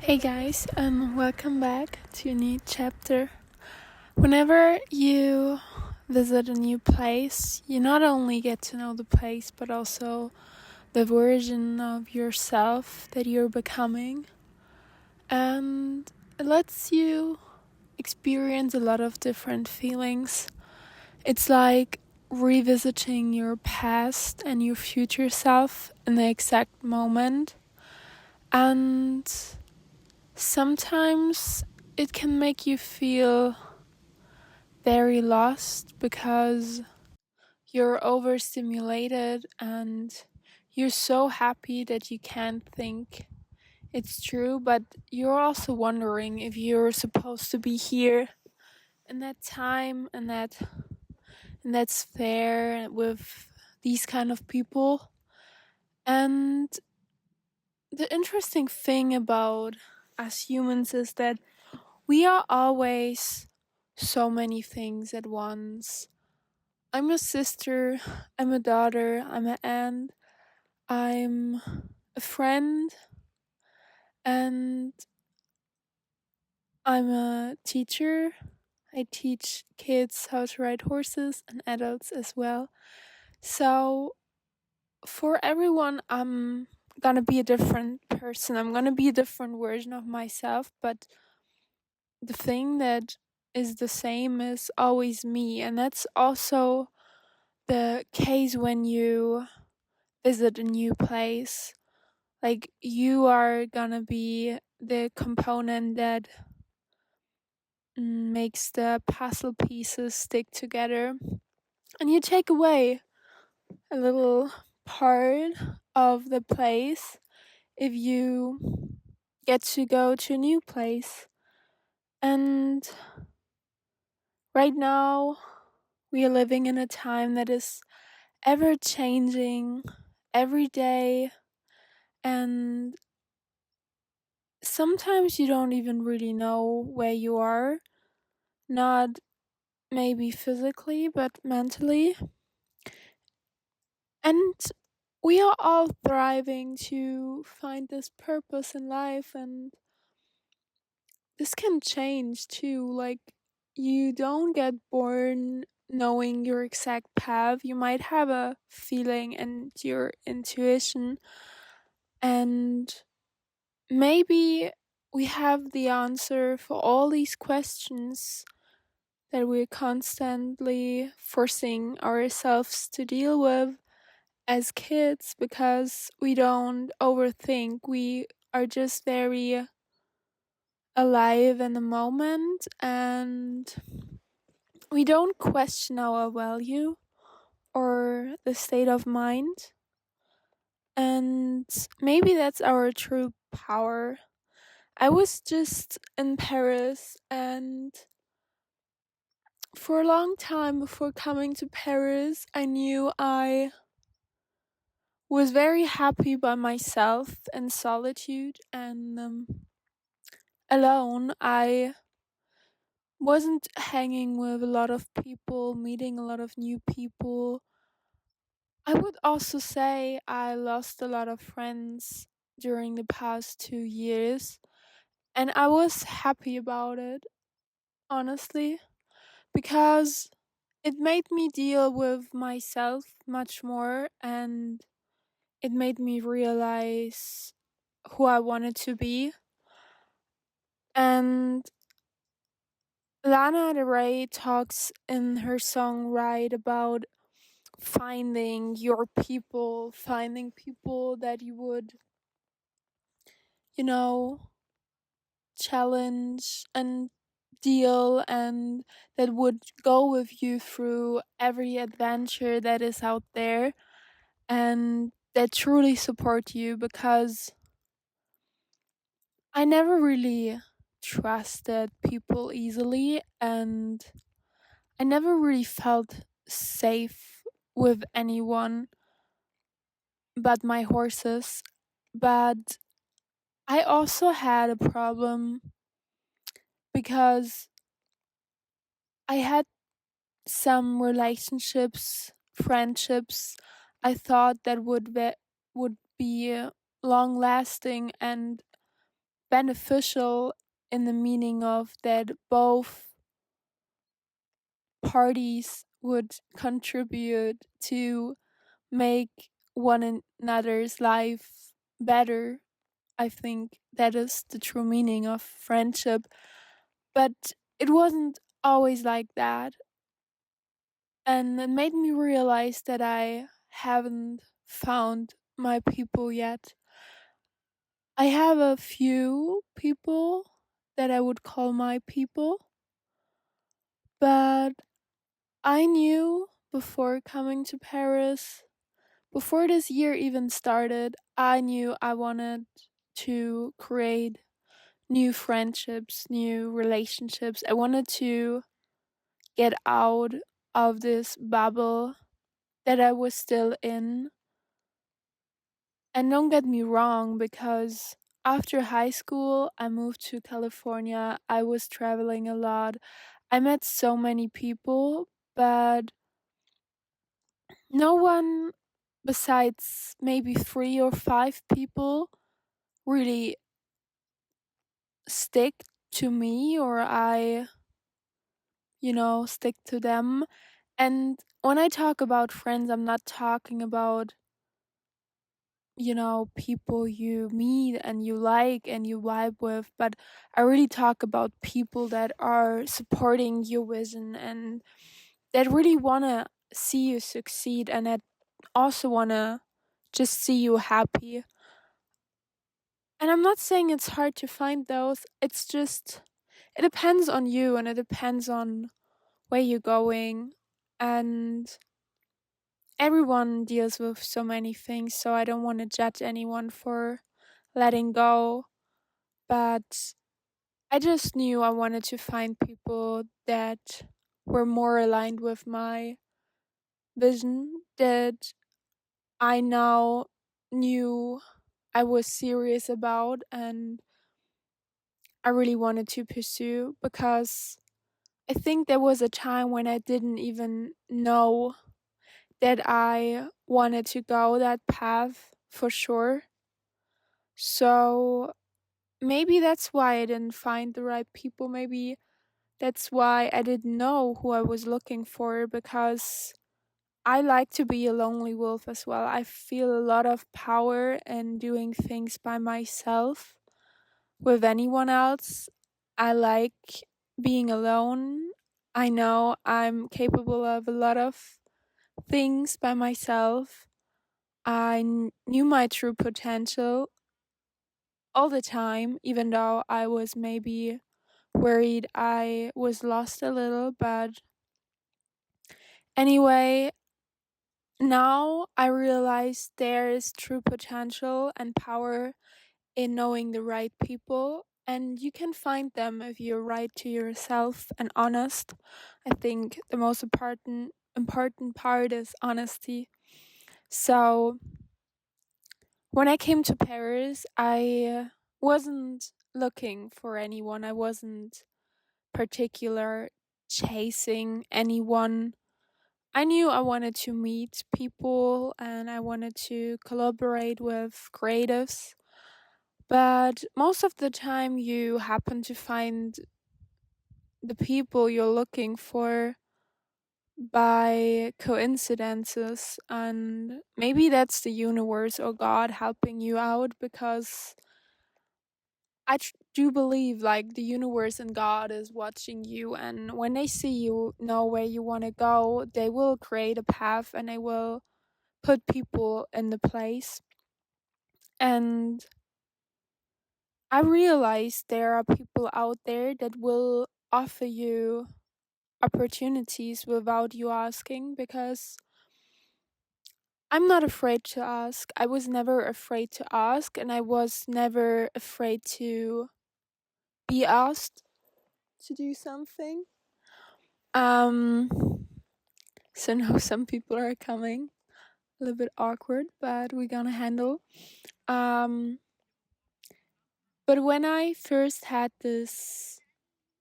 Hey guys, and welcome back to a new chapter. Whenever you visit a new place, you not only get to know the place, but also the version of yourself that you're becoming. And it lets you experience a lot of different feelings. It's like revisiting your past and your future self in the exact moment. And sometimes it can make you feel very lost because you're overstimulated and you're so happy that you can't think it's true, but you're also wondering if you're supposed to be here in that time and that's fair with these kind of people. And the interesting thing about us humans is that we are always so many things at once. I'm a sister, I'm a daughter, I'm an aunt, I'm a friend, and I'm a teacher. I teach kids how to ride horses and adults as well. So, for everyone, I'm gonna be a different person. I'm gonna be a different version of myself, but the thing that is the same is always me, and that's also the case when you visit a new place. Like, you are gonna be the component that makes the puzzle pieces stick together, and you take away a little part of the place if you get to go to a new place. And right now, we are living in a time that is ever changing every day, and sometimes you don't even really know where you are, not maybe physically, but mentally. And we are all thriving to find this purpose in life, and this can change too. Like, you don't get born knowing your exact path. You might have a feeling and your intuition, and maybe we have the answer for all these questions that we're constantly forcing ourselves to deal with as kids because we don't overthink. We are just very alive in the moment, and we don't question our value or the state of mind. And maybe that's our true power. I was just in Paris, and for a long time before coming to Paris, I knew I was very happy by myself in solitude and alone. I wasn't hanging with a lot of people, meeting a lot of new people. I would also say I lost a lot of friends during the past 2 years, and I was happy about it, honestly, because it made me deal with myself much more, and it made me realize who I wanted to be. And Lana Del Rey talks in her song Ride about finding your people, finding people that you would, you know, challenge and deal, and that would go with you through every adventure that is out there, and that truly support you, because I never really trusted people easily, and I never really felt safe with anyone but my horses. But I also had a problem because I had some relationships, friendships I thought that would be long lasting and beneficial in the meaning of that both parties would contribute to make one another's life better. I think that is the true meaning of friendship. But it wasn't always like that. And it made me realize that I haven't found my people yet. I have a few people that I would call my people, but I knew before coming to Paris, before this year even started, I knew I wanted to create new friendships, new relationships. I wanted to get out of this bubble that I was still in. And don't get me wrong, because after high school, I moved to California. I was traveling a lot. I met so many people, but no one besides maybe 3 or 5 people really stick to me, or I stick to them. And when I talk about friends, I'm not talking about people you meet and you like and you vibe with, but I really talk about people that are supporting your vision and that really want to see you succeed and that also want to just see you happy. And I'm not saying it's hard to find those, it's just, it depends on you and it depends on where you're going. And everyone deals with so many things, so I don't want to judge anyone for letting go. But I just knew I wanted to find people that were more aligned with my vision, that I now knew I was serious about and I really wanted to pursue, because I think there was a time when I didn't even know that I wanted to go that path for sure. So maybe that's why I didn't find the right people. Maybe that's why I didn't know who I was looking for, because I like to be a lonely wolf as well. I feel a lot of power in doing things by myself with anyone else. I like being alone. I know I'm capable of a lot of things by myself. I knew my true potential all the time, even though I was maybe worried I was lost a little. But anyway, now I realize there is true potential and power in knowing the right people, and you can find them if you're right to yourself and honest. I think the most important part is honesty. So when I came to Paris, I wasn't looking for anyone. I wasn't particular chasing anyone. I knew I wanted to meet people and I wanted to collaborate with creatives. But most of the time, you happen to find the people you're looking for by coincidences, and maybe that's the universe or God helping you out, because do believe like the universe and God is watching you, and when they see you know where you want to go, they will create a path and they will put people in the place. And I realize there are people out there that will offer you opportunities without you asking, because I'm not afraid to ask. I was never afraid to ask, and I was never afraid to be asked to do something. Um so now some people are coming. A little bit awkward, but we're gonna handle. Um but when I first had this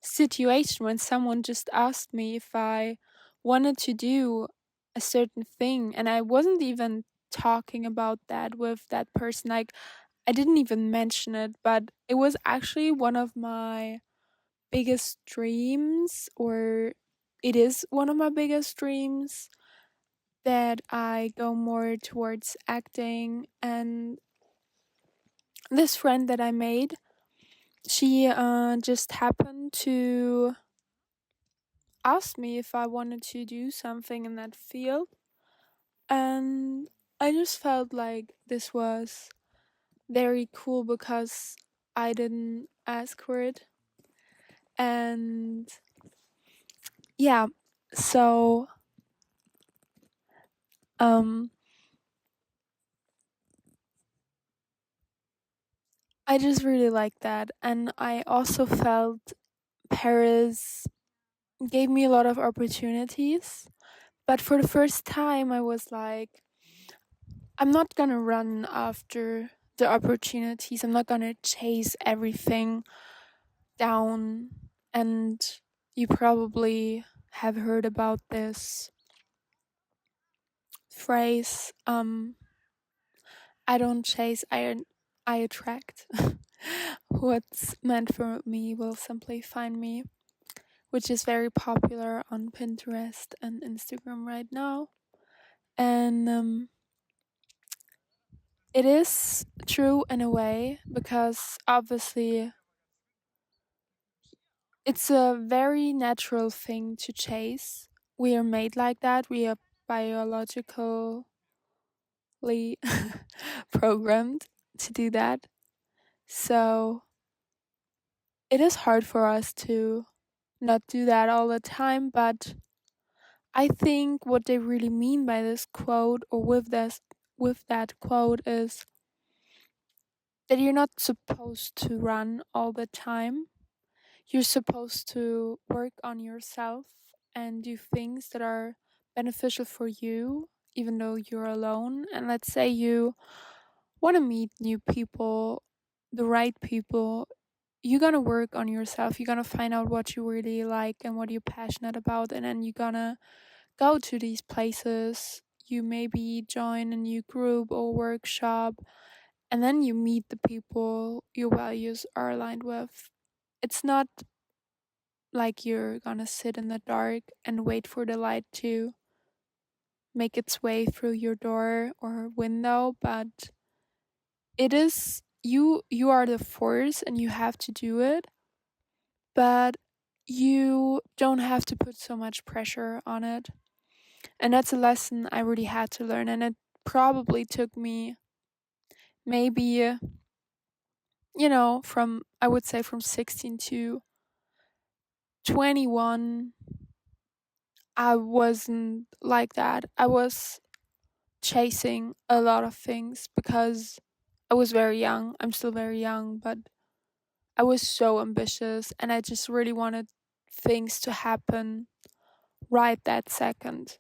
situation when someone just asked me if I wanted to do a certain thing, and I wasn't even talking about that with that person, like I didn't even mention it, but it was actually one of my biggest dreams, or it is one of my biggest dreams, that I go more towards acting. And this friend that I made, she just happened to ask me if I wanted to do something in that field. And I just felt like this was very cool because I didn't ask for it. And yeah, so um I just really liked that. And I also felt Paris gave me a lot of opportunities. But for the first time, I was like, I'm not gonna run after the opportunities. I'm not gonna chase everything down. And you probably have heard about this phrase, I don't chase, I attract. What's meant for me will simply find me, which is very popular on Pinterest and Instagram right now. And it is true in a way, because obviously it's a very natural thing to chase. We are made like that. We are biologically programmed to do that. So it is hard for us to not do that all the time, but I think what they really mean by this quote, or with that quote, is that you're not supposed to run all the time. You're supposed to work on yourself and do things that are beneficial for you, even though you're alone. And let's say you want to meet new people, the right people, you're gonna work on yourself. You're gonna find out what you really like and what you're passionate about, and then you're gonna go to these places. You maybe join a new group or workshop, and then you meet the people your values are aligned with. It's not like you're gonna sit in the dark and wait for the light to make its way through your door or window, but it is you are the force and you have to do it, but you don't have to put so much pressure on it. And that's a lesson I really had to learn, and it probably took me maybe, from, I would say, from 16 to 21. I wasn't like that. I was chasing a lot of things because I was very young. I'm still very young, but I was so ambitious and I just really wanted things to happen right that second.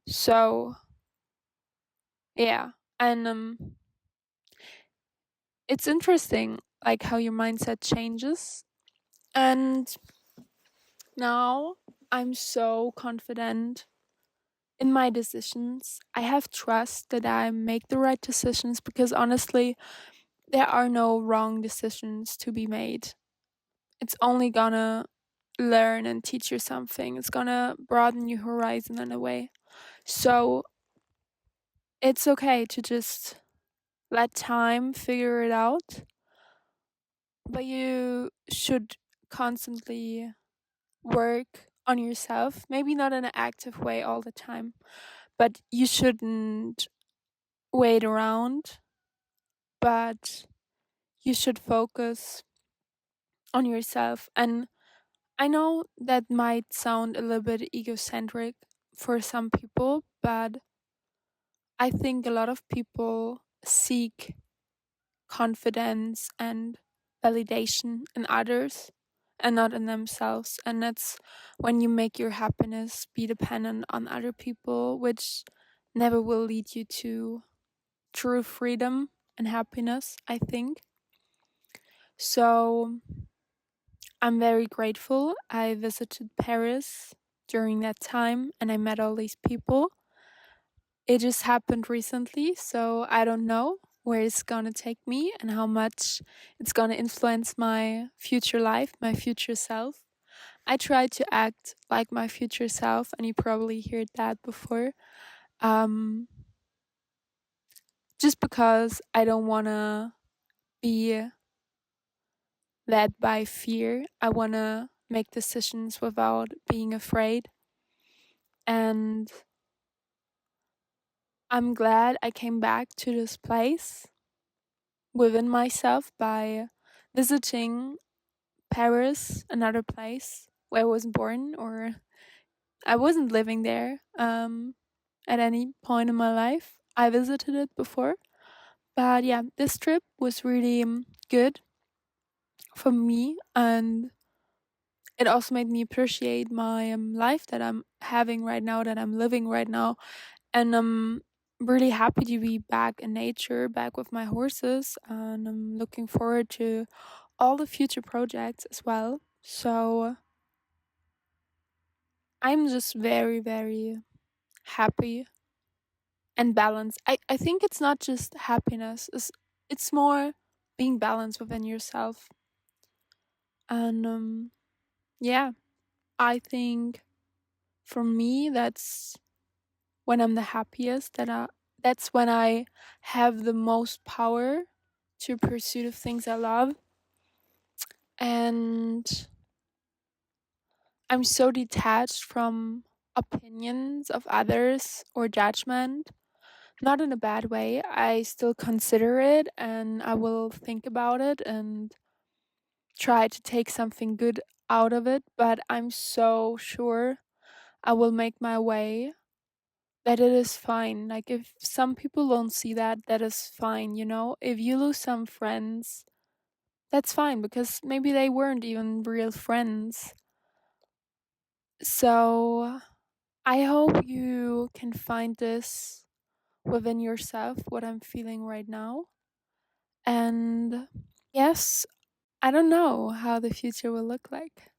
So, yeah. And it's interesting like how your mindset changes. And now I'm so confident in my decisions. I have trust that I make the right decisions, because honestly, there are no wrong decisions to be made. It's only gonna learn and teach you something. It's gonna broaden your horizon in a way. So it's okay to just let time figure it out, but you should constantly work on yourself. Maybe not in an active way all the time, but you shouldn't wait around, but you should focus on yourself. And I know that might sound a little bit egocentric for some people, but I think a lot of people seek confidence and validation in others and not in themselves. And that's when you make your happiness be dependent on other people, which never will lead you to true freedom and happiness, I think. So I'm very grateful. I visited Paris during that time and I met all these people. It just happened recently, so I don't know. where it's gonna take me and how much it's gonna influence my future life, my future self. I try to act like my future self, and you probably heard that before. Um, just because I don't wanna be led by fear. I wanna make decisions without being afraid. And I'm glad I came back to this place within myself by visiting Paris, another place where I was born, or I wasn't living there at any point in my life. I visited it before. But yeah, this trip was really good for me, and it also made me appreciate my life that I'm having right now, that I'm living right now. And I'm really happy to be back in nature, back with my horses, and I'm looking forward to all the future projects as well. So I'm just very, very happy and balanced. I think it's not just happiness, it's more being balanced within yourself. And yeah, I think for me that's when I'm the happiest, that's when I have the most power to pursue the things I love. And I'm so detached from opinions of others or judgment. Not in a bad way. I still consider it and I will think about it and try to take something good out of it. But I'm so sure I will make my way, that it is fine. Like, if some people don't see that, that is fine, you know? If you lose some friends, that's fine because maybe they weren't even real friends. So I hope you can find this within yourself, what I'm feeling right now. And yes, I don't know how the future will look like.